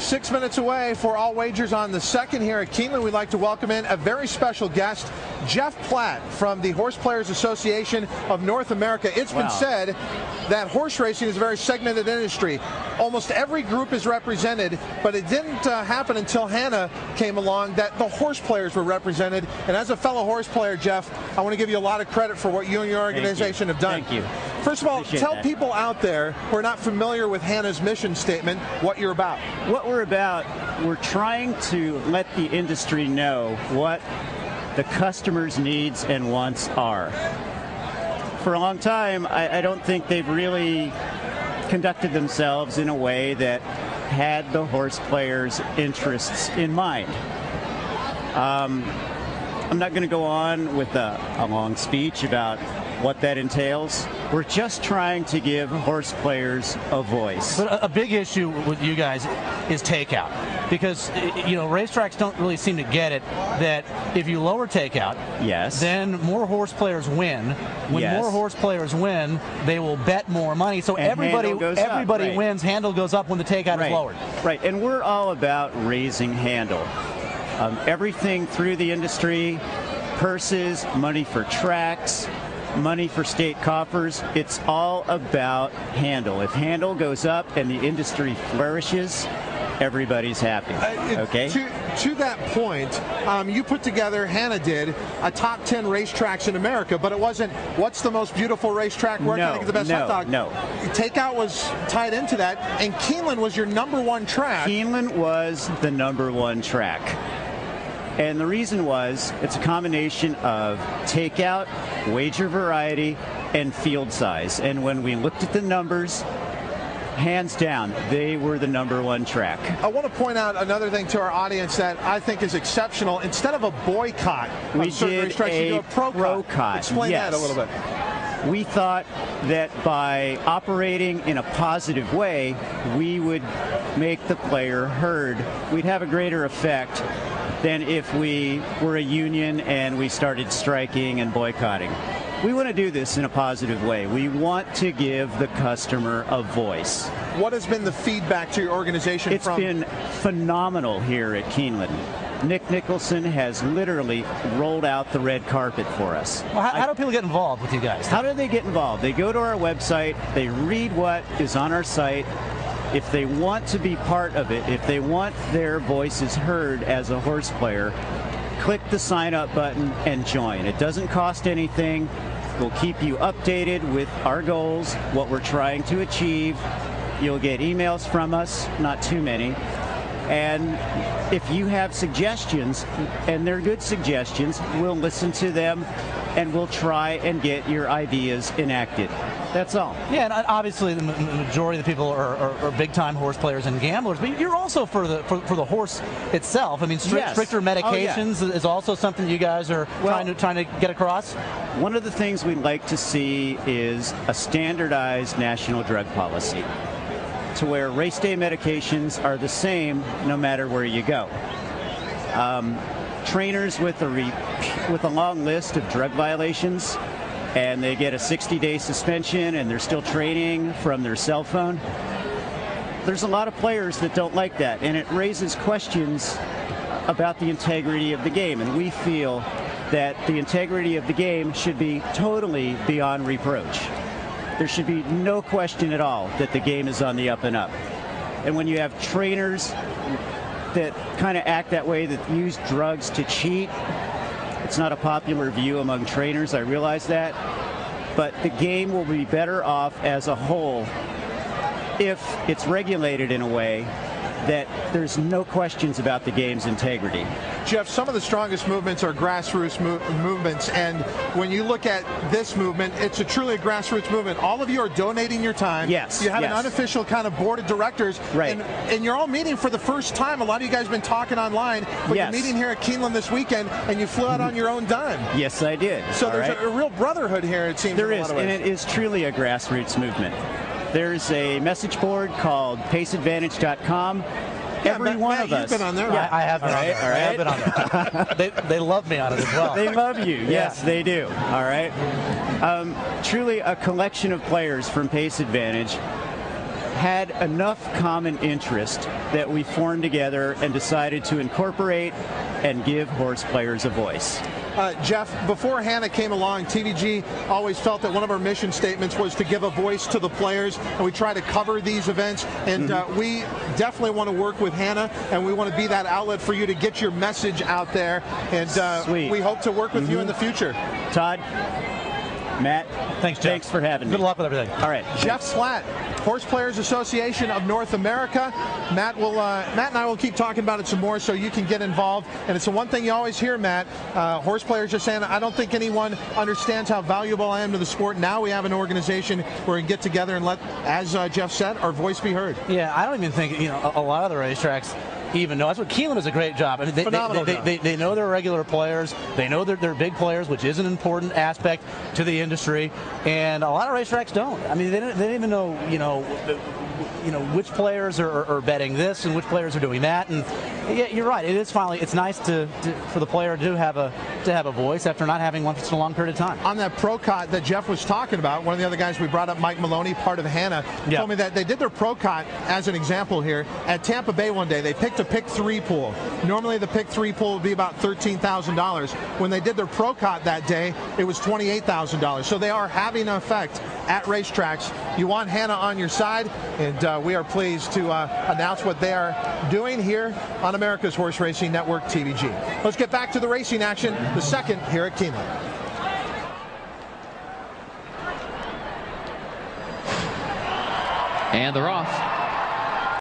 6 minutes away for all wagers on the second here at Keeneland. We'd like to welcome in a very special guest, Jeff Platt from the Horseplayers Association of North America. It's been said that horse racing is a very segmented industry. Almost every group is represented, but it didn't happen until HANA came along that the horse players were represented. And as a fellow horse player, Jeff, I want to give you a lot of credit for what you and your organization have done. Thank you. First of all, tell people out there who are not familiar with HANA's mission statement what you're about. What we're about, we're trying to let the industry know what the customer's needs and wants are. For a long time, I don't think they've really conducted themselves in a way that had the horse players' interests in mind. I'm not going to go on with a long speech about what that entails. We're just trying to give horse players a voice. But a big issue with you guys is takeout, because racetracks don't really seem to get it that if you lower takeout, then more horse players win. When more horse players win, they will bet more money. So and everybody wins. Handle goes up when the takeout is lowered. Right, and we're all about raising handle. Everything through the industry, purses, money for tracks, money for state coffers, it's all about handle. If handle goes up and the industry flourishes, everybody's happy. Okay? To that point, you put together, HANA did, a top 10 racetracks in America, but it wasn't what's the most beautiful racetrack, where can I get the best hot dog? No. Takeout was tied into that, and Keeneland was your #1 track. Keeneland was the #1 track. And the reason was, it's a combination of takeout, wager variety, and field size. And when we looked at the numbers, hands down, they were the #1 track. I want to point out another thing to our audience that I think is exceptional. Instead of a boycott, we did a pro-cot. Explain that a little bit. We thought that by operating in a positive way, we would make the player heard. We'd have a greater effect than if we were a union and we started striking and boycotting. We want to do this in a positive way. We want to give the customer a voice. What has been the feedback to your organization? It's been phenomenal here at Keeneland. Nick Nicholson has literally rolled out the red carpet for us. Well, how do people get involved with you guys? How do they get involved? They go to our website, they read what is on our site. If they want to be part of it, if they want their voices heard as a horse player, click the sign up button and join. It doesn't cost anything. We'll keep you updated with our goals, what we're trying to achieve. You'll get emails from us, not too many. And if you have suggestions, and they're good suggestions, we'll listen to them and we'll try and get your ideas enacted. That's all. Yeah, and obviously the majority of the people are big-time horse players and gamblers, but you're also for the horse itself. I mean, stricter medications is also something you guys are trying to get across. One of the things we'd like to see is a standardized national drug policy, to where race day medications are the same no matter where you go. Trainers with a long list of drug violations, and they get a 60-day suspension and they're still training from their cell phone. There's a lot of players that don't like that, and it raises questions about the integrity of the game, and we feel that the integrity of the game should be totally beyond reproach. There should be no question at all that the game is on the up and up. And when you have trainers that kind of act that way, that use drugs to cheat, it's not a popular view among trainers, I realize that. But the game will be better off as a whole if it's regulated in a way that there's no questions about the game's integrity. Jeff, some of the strongest movements are grassroots movements, and when you look at this movement, it's truly a grassroots movement. All of you are donating your time. Yes. You have an unofficial kind of board of directors. Right. And you're all meeting for the first time. A lot of you guys have been talking online, but you're meeting here at Keeneland this weekend, and you flew out on your own dime. Yes, I did. So there's a real brotherhood here, it seems. There is, and it is truly a grassroots movement. There's a message board called paceadvantage.com. Every one of us. You've been on there, right? I have been on there. I have been on there. They love me on it as well. They love you. Yes, they do. All right. Truly a collection of players from Pace Advantage had enough common interest that we formed together and decided to incorporate and give horse players a voice. Jeff, before HANA came along, TVG always felt that one of our mission statements was to give a voice to the players, and we try to cover these events. And we definitely want to work with HANA, and we want to be that outlet for you to get your message out there. And we hope to work with you in the future. Todd, Matt, thanks, Jeff. Thanks for having me. Good luck with everything. All right. Jeff Platt, Horseplayers Association of North America. Matt and I will keep talking about it some more so you can get involved. And it's the one thing you always hear, Matt. Horseplayers are saying, I don't think anyone understands how valuable I am to the sport. Now we have an organization where we can get together and let, as Jeff said, our voice be heard. Yeah, I don't even think, a lot of the racetracks even know. That's what Keeneland does a great job. I mean, they know their regular players. They know they're big players, which is an important aspect to the industry. And a lot of racetracks don't. I mean, they don't even know, which players are betting this and which players are doing that. And yeah, you're right. It is finally. It's nice for the player to have a voice after not having one for such a long period of time. On that Procot that Jeff was talking about, one of the other guys we brought up, Mike Maloney, part of HANA, told me that they did their Procot as an example here at Tampa Bay one day. They picked a pick 3 pool. Normally the pick 3 pool would be about $13,000. When they did their Procot that day, it was $28,000. So they are having an effect at racetracks. You want HANA on your side, and we are pleased to announce what they are doing here on America's Horse Racing Network, TVG. Let's get back to the racing action, the second here at Keeneland. And they're off.